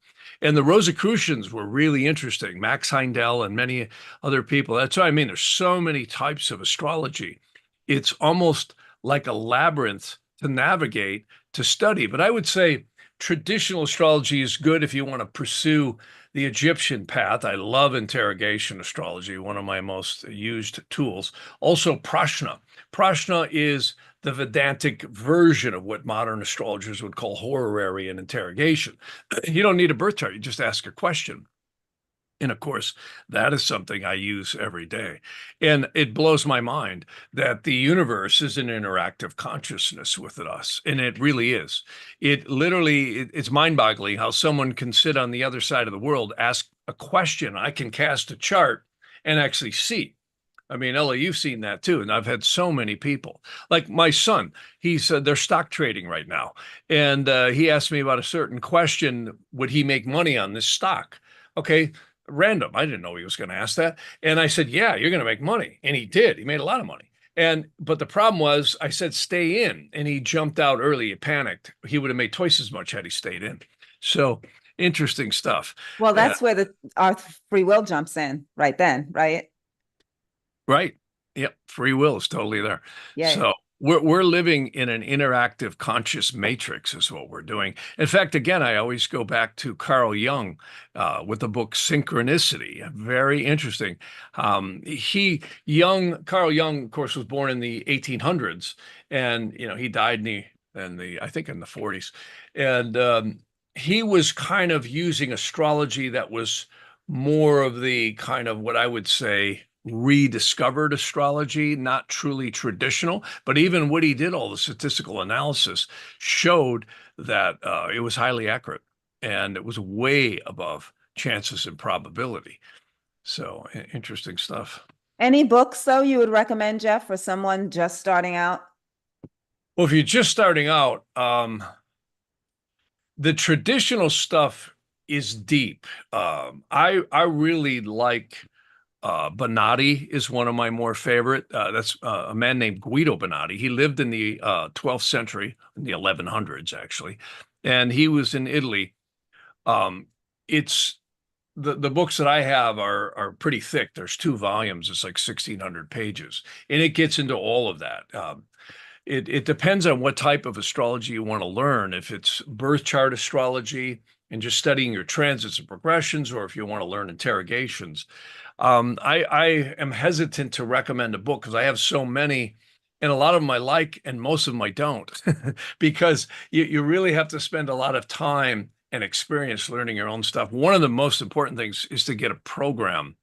And the Rosicrucians were really interesting, Max Heindel and many other people. That's what I mean. There's so many types of astrology. It's almost like a labyrinth to navigate, to study. But I would say traditional astrology is good if you want to pursue the Egyptian path. I love interrogation astrology, one of my most used tools. Also, Prashna. Prashna is the Vedantic version of what modern astrologers would call horary and interrogation. You don't need a birth chart, you just ask a question. And of course, that is something I use every day. And it blows my mind that the universe is an interactive consciousness with us. And it really is. It literally, it's mind-boggling how someone can sit on the other side of the world, ask a question. I can cast a chart and actually see. I mean, Ella, you've seen that too. And I've had so many people. Like my son, they're stock trading right now. And he asked me about a certain question. Would he make money on this stock? Okay, random. I didn't know he was going to ask that. And I said, yeah, you're going to make money. And he did. He made a lot of money. But the problem was, I said, stay in. And he jumped out early. He panicked. He would have made twice as much had he stayed in. So interesting stuff. Well, that's where our free will jumps in right then, right? Right. Yep. Free will is totally there. Yeah. So we're living in an interactive conscious matrix is what we're doing. In fact, again, I always go back to Carl Jung with the book Synchronicity. Very interesting. Carl Jung, of course, was born in the 1800s, and he died I think in the 40s, and he was kind of using astrology that was more of the kind of what I would say rediscovered astrology, not truly traditional, but even what he did, all the statistical analysis showed that it was highly accurate and it was way above chances and probability. So interesting stuff. Any books, though, you would recommend, Jeff, for someone just starting out? Well, if you're just starting out, the traditional stuff is deep. I really like Bonatti is one of my more favorite. That's a man named Guido Badi. He lived in the 12th century, in the 1100s, actually, and he was in Italy. It's the books that I have are pretty thick. There's 2 volumes. It's like 1,600 pages, and it gets into all of that. It depends on what type of astrology you want to learn. If it's birth chart astrology and just studying your transits and progressions, or if you want to learn interrogations. I am hesitant to recommend a book because I have so many, and a lot of them I like, and most of them I don't, because you really have to spend a lot of time and experience learning your own stuff. One of the most important things is to get a program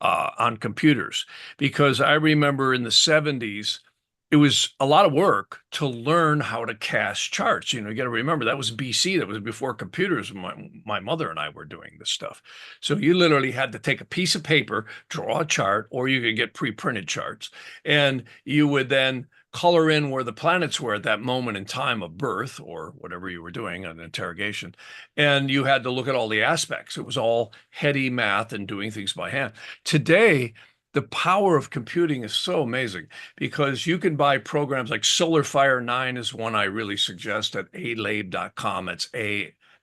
on computers, because I remember in the 70s, it was a lot of work to learn how to cast charts. You got to remember that was BC. That was before computers. My mother and I were doing this stuff. So you literally had to take a piece of paper, draw a chart, or you could get pre-printed charts. And you would then color in where the planets were at that moment in time of birth, or whatever you were doing, an interrogation. And you had to look at all the aspects. It was all heady math and doing things by hand. Today, the power of computing is so amazing because you can buy programs like SolarFire 9 is one I really suggest at alabe.com. It's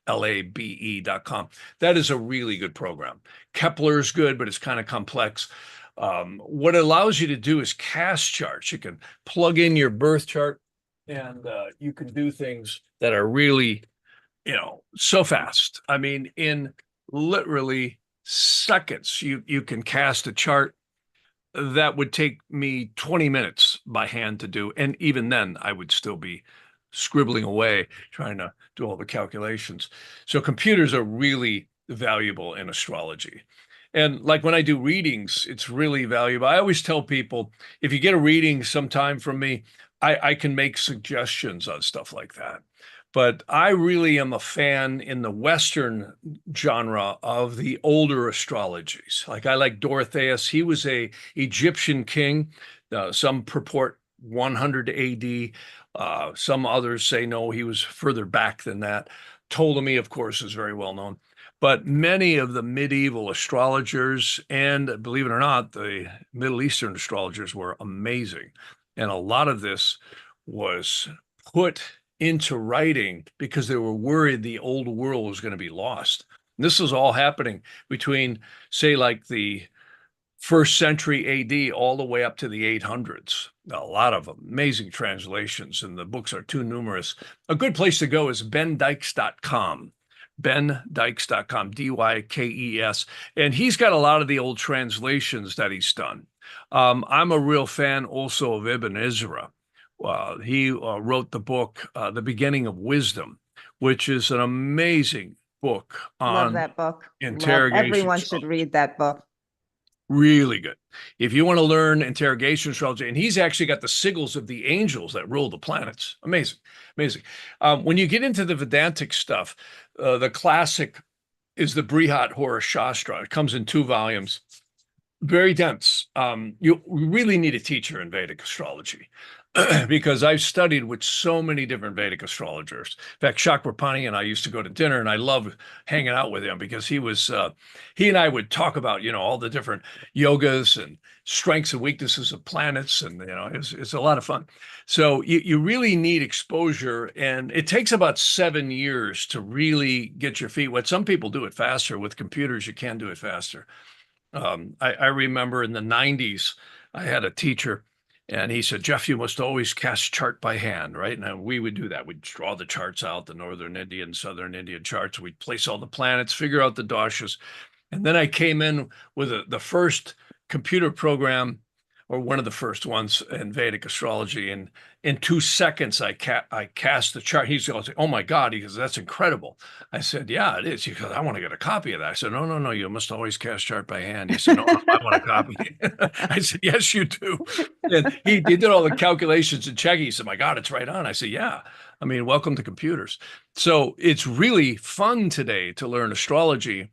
ALABE.com. That is a really good program. Kepler is good, but it's kind of complex. What it allows you to do is cast charts. You can plug in your birth chart and you can do things that are really, so fast. I mean, in literally seconds, you can cast a chart that would take me 20 minutes by hand to do. And even then, I would still be scribbling away, trying to do all the calculations. So computers are really valuable in astrology. And like when I do readings, it's really valuable. I always tell people, if you get a reading sometime from me, I can make suggestions on stuff like that. But I really am a fan in the Western genre of the older astrologies. Like I like Dorotheus. He was a Egyptian king. Some purport 100 AD. Some others say no, he was further back than that. Ptolemy, of course, is very well known. But many of the medieval astrologers, and believe it or not, the Middle Eastern astrologers were amazing. And a lot of this was put into writing because they were worried the old world was going to be lost. And this was all happening between, say, like the first century AD all the way up to the 800s. A lot of amazing translations, and the books are too numerous. A good place to go is bendykes.com. bendykes.com, Dykes. And he's got a lot of the old translations that he's done. I'm a real fan also of Ibn Ezra. He wrote the book, The Beginning of Wisdom, which is an amazing book on Love that book. interrogation. Everyone should read that book. Really good. If you want to learn interrogation astrology, and he's actually got the sigils of the angels that rule the planets. Amazing, amazing. When you get into the Vedantic stuff, the classic is the Brihat Hora Shastra. It comes in 2 volumes. Very dense. You really need a teacher in Vedic astrology because I've studied with so many different Vedic astrologers. In fact, Chakrapani and I used to go to dinner, and I loved hanging out with him because he and I would talk about, all the different yogas and strengths and weaknesses of planets. And, it's a lot of fun. So you really need exposure, and it takes about 7 years to really get your feet wet. Some people do it faster. With computers, you can do it faster. I remember in the 90s, I had a teacher, and he said, Jeff, you must always cast chart by hand, right? And we would do that. We'd draw the charts out, the Northern Indian, Southern Indian charts. We'd place all the planets, figure out the doshas. And then I came in with the first computer program, or one of the first ones in Vedic astrology. And in 2 seconds, I cast the chart. He's going to say, oh my God, he goes, that's incredible. I said, yeah, it is. He goes, I want to get a copy of that. I said, no, you must always cast chart by hand. He said, no, I want a copy. I said, yes, you do. And he did all the calculations and checking. He said, my God, it's right on. I said, yeah. I mean, welcome to computers. So it's really fun today to learn astrology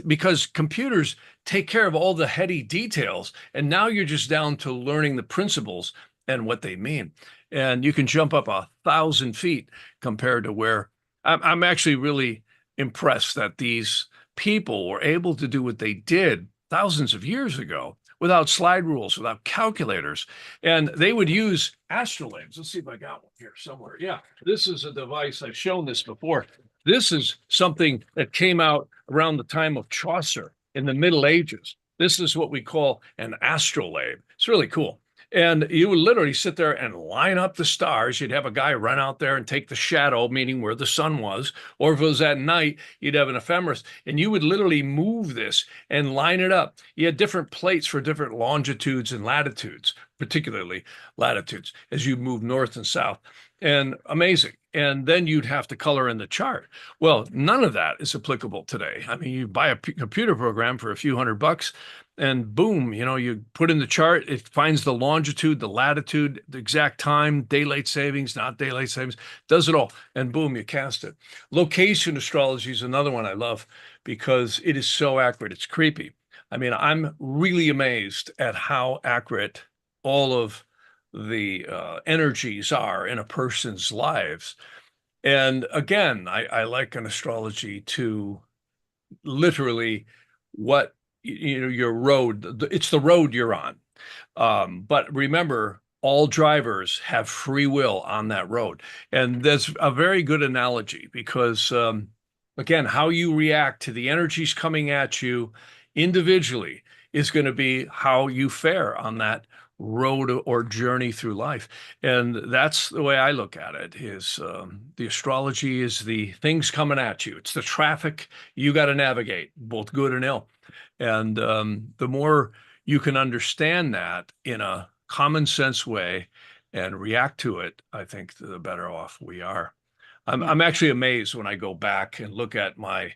because computers take care of all the heady details. And now you're just down to learning the principles and what they mean. And you can jump up 1,000 feet compared to where I'm actually really impressed that these people were able to do what they did thousands of years ago without slide rules, without calculators. And they would use astrolabes. Let's see if I got one here somewhere. Yeah, this is a device. I've shown this before. This is something that came out around the time of Chaucer in the Middle Ages. This is what we call an astrolabe. It's really cool. And you would literally sit there and line up the stars. You'd have a guy run out there and take the shadow, meaning where the sun was. Or if it was at night, you'd have an ephemeris. And you would literally move this and line it up. You had different plates for different longitudes and latitudes, particularly latitudes, as you move north and south. And amazing. And then you'd have to color in the chart. Well, none of that is applicable today. I mean, you buy a computer program for a few $100, and boom, you put in the chart, it finds the longitude, the latitude, the exact time, daylight savings, not daylight savings, does it all. And boom, you cast it. Location astrology is another one I love because it is so accurate. It's creepy. I mean, I'm really amazed at how accurate all of the energies are in a person's lives. And again, I like an astrology to literally what your road, it's the road you're on. But remember, all drivers have free will on that road. And that's a very good analogy because, again, how you react to the energies coming at you individually is going to be how you fare on that road or journey through life. And that's the way I look at it is the astrology is the things coming at you. It's the traffic you got to navigate, both good and ill. And the more you can understand that in a common sense way, and react to it, I think the better off we are. Yeah. I'm actually amazed when I go back and look at my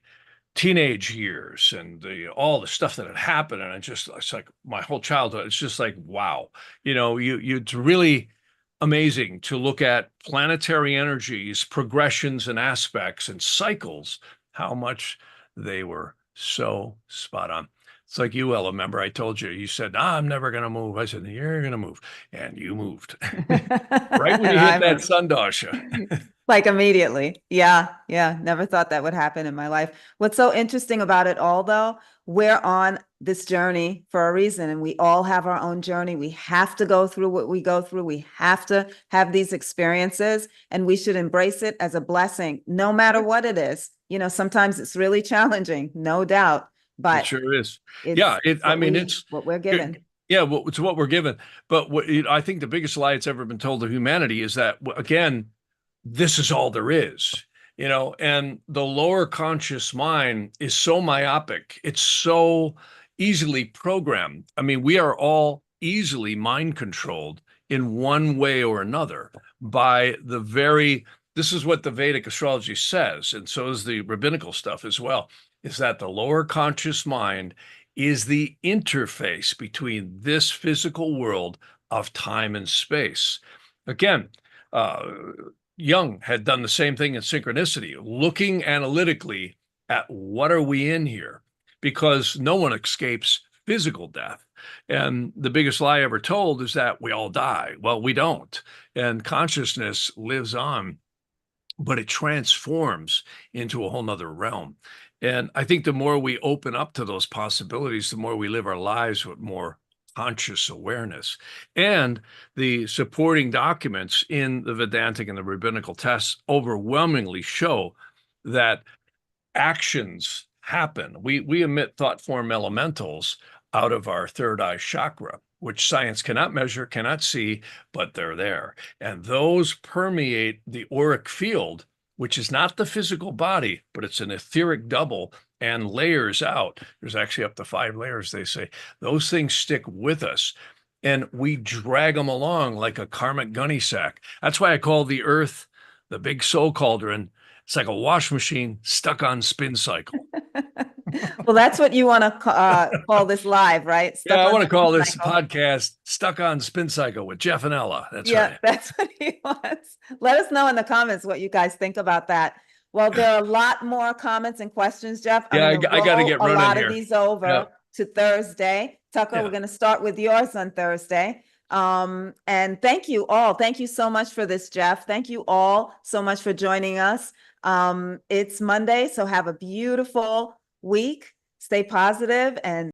teenage years and all the stuff that had happened, and it's like my whole childhood. It's just like, wow, it's really amazing to look at planetary energies, progressions and aspects and cycles, how much they were so spot on. It's like you, Ella, remember I told you, you said, I'm never going to move. I said, you're going to move. And you moved right when And you hit I'm that sun dasha. like immediately. Yeah. Yeah. Never thought that would happen in my life. What's so interesting about it all, though, we're on this journey for a reason, and we all have our own journey. We have to go through what we go through. We have to have these experiences, and we should embrace it as a blessing, no matter what it is. Sometimes it's really challenging, no doubt, It but sure is. it's Yeah, I mean, it's what we're given. yeah, well, it's what we're given. But I think the biggest lie that's ever been told to humanity is that, again, this is all there is, and the lower conscious mind is so myopic. It's so easily programmed. I mean, we are all easily mind controlled in one way or another by this is what the Vedic astrology says, and so is the rabbinical stuff as well, is that the lower conscious mind is the interface between this physical world of time and space. Again, uh, Jung had done the same thing in synchronicity, looking analytically at what are we in here, because no one escapes physical death. And the biggest lie ever told is that we all die. Well, we don't. And consciousness lives on, but it transforms into a whole nother realm. And I think the more we open up to those possibilities, the more we live our lives with more conscious awareness. And the supporting documents in the Vedantic and the rabbinical texts overwhelmingly show that actions happen. We emit thought form elementals out of our third eye chakra, which science cannot measure, cannot see, but they're there. And those permeate the auric field, which is not the physical body, but it's an etheric double and layers out. There's actually up to 5 layers, they say. Those things stick with us, and we drag them along like a karmic gunny sack. That's why I call the earth the big soul cauldron. It's like a wash machine stuck on spin cycle. Well, that's what you want to call this live, right? Yeah, Stuck I on want to call spin this cycle. podcast Stuck on Spin Cycle with Jeff and Ella. That's Yeah, right. that's what he wants. Let us know in the comments what you guys think about that. Well, there are a lot more comments and questions, Jeff. I'm Yeah, going to I got to roll get a running lot of here. these over to Thursday. Tucker, Yeah. we're going to start with yours on Thursday. And thank you all. Thank you so much for this, Jeff. Thank you all so much for joining us. It's Monday, so have a beautiful week. Stay positive and